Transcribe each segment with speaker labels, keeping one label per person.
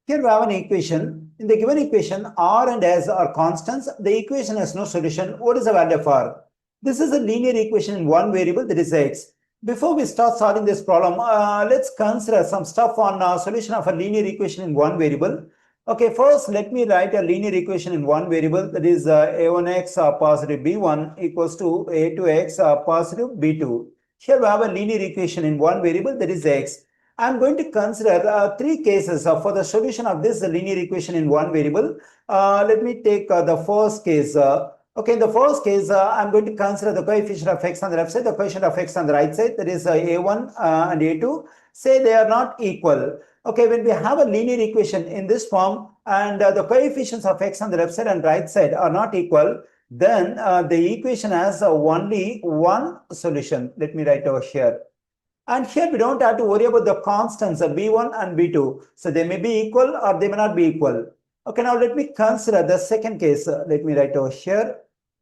Speaker 1: Here we have an equation. In the given equation, R and S are constants. The equation has no solution. What is the value of R? This is a linear equation in one variable, that is X. Before we start solving this problem, let's consider some stuff on solution of a linear equation in one variable. Okay, first let me write a linear equation in one variable, that is a1x positive b1 equals to a2x positive b2. Here we have a linear equation in one variable, that is X. I'm going to consider three cases for the solution of this linear equation in one variable. Let me take the first case. Okay, in the first case, I'm going to consider the coefficient of x on the left side, the coefficient of x on the right side, that is a1 and a2. Say they are not equal. Okay, when we have a linear equation in this form and the coefficients of x on the left side and right side are not equal, then the equation has only one solution. Let me write over here. And here we don't have to worry about the constants of b1 and b2. So they may be equal or they may not be equal. Okay, now let me consider the second case. Let me write over here.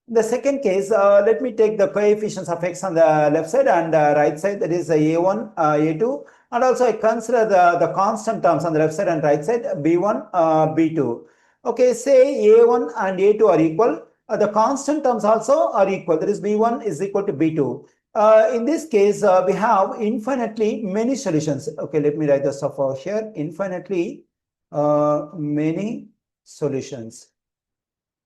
Speaker 1: In the second case, let me take the coefficients of x on the left side and right side, that is a1, a2. And also I consider the constant terms on the left side and right side, b1, b2. Okay, say a1 and a2 are equal. The constant terms also are equal. That is b1 is equal to b2. In this case, we have infinitely many solutions. Okay, let me write the stuff over here. Infinitely many solutions.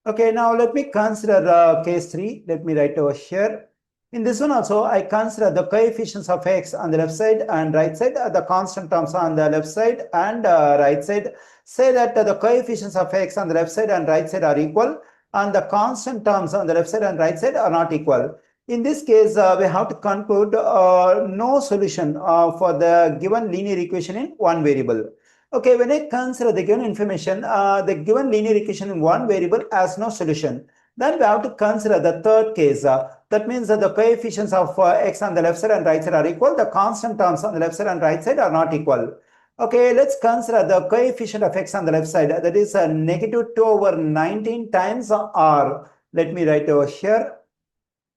Speaker 1: Okay, now let me consider case 3. Let me write over here. In this one also, I consider the coefficients of x on the left side and right side, the constant terms on the left side and right side. Say that the coefficients of x on the left side and right side are equal, and the constant terms on the left side and right side are not equal. In this case, we have to conclude no solution for the given linear equation in one variable. Okay, when I consider the given information, the given linear equation in one variable has no solution. Then we have to consider the third case. That means that the coefficients of x on the left side and right side are equal. The constant terms on the left side and right side are not equal. Okay, let's consider the coefficient of x on the left side. That is negative 2 over 19 times r. Let me write over here.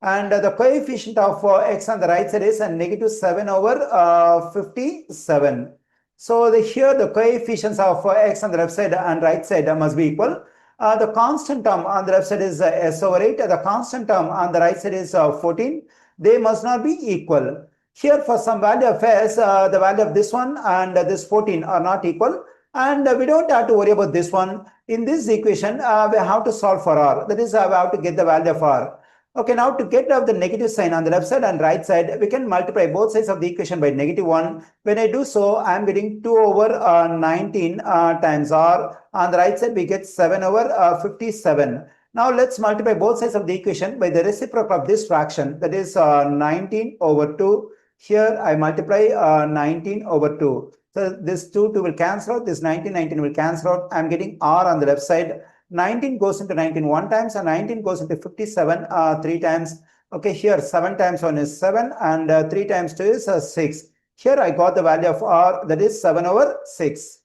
Speaker 1: And the coefficient of x on the right side is negative 7 over 57. So here the coefficients of x on the left side and right side must be equal. The constant term on the left side is s over 8. The constant term on the right side is 14. They must not be equal. Here for some value of s, the value of this one and this 14 are not equal. And we don't have to worry about this one. In this equation, we have to solve for r. That is, we have to get the value of r. Okay, now to get rid of the negative sign on the left side and right side, we can multiply both sides of the equation by negative 1. When I do so, I am getting 2 over 19 times r. On the right side, we get 7 over 57. Now let's multiply both sides of the equation by the reciprocal of this fraction, that is 19 over 2. Here I multiply 19 over 2. So this 2 will cancel out, this 19 will cancel out. I am getting r on the left side. 19 goes into 19 one times and 19 goes into 57 three times. Okay, here 7 times 1 is 7 and 3 times 2 is 6. Here I got the value of r, that is 7 over 6.